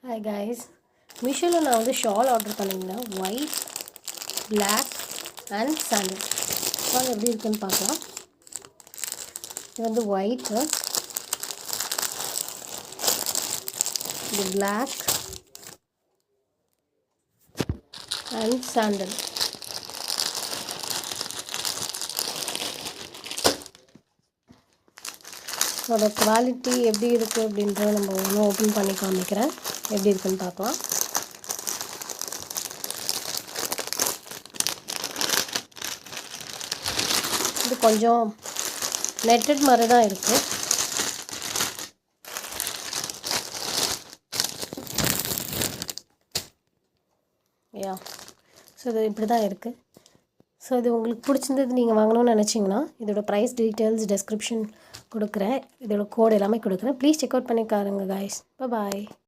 Hi guys, மீஷோவில் நான் வந்து ஷால் ஆர்டர் பண்ணியிருந்தேன். White, black and sandal. Shawl எப்படி இருக்குன்னு பார்க்கலாம். இது வந்து ஒயிட்டு, இது பிளாக் அண்ட் சாண்டில். அதோட குவாலிட்டி எப்படி இருக்குது அப்படின்றத நம்ம ஒன்று ஓப்பன் பண்ணி காமிக்கிறேன். எப்படி இருக்குன்னு பார்க்கலாம். இது கொஞ்சம் நெட்டட் மாதிரி தான் இருக்குது. ஸோ இது இப்படி தான் இருக்குது. ஸோ இது உங்களுக்கு பிடிச்சிருந்தது நீங்கள் வாங்கணும்னு நினச்சிங்கன்னா இதோட ப்ரைஸ் டீட்டெயில்ஸ் டெஸ்கிரிப்ஷன் கொடுக்குறேன். இதோட கோட் எல்லாமே கொடுக்குறேன். ப்ளீஸ் செக் அவுட் பண்ணி பாருங்க கைஸ். பாய்.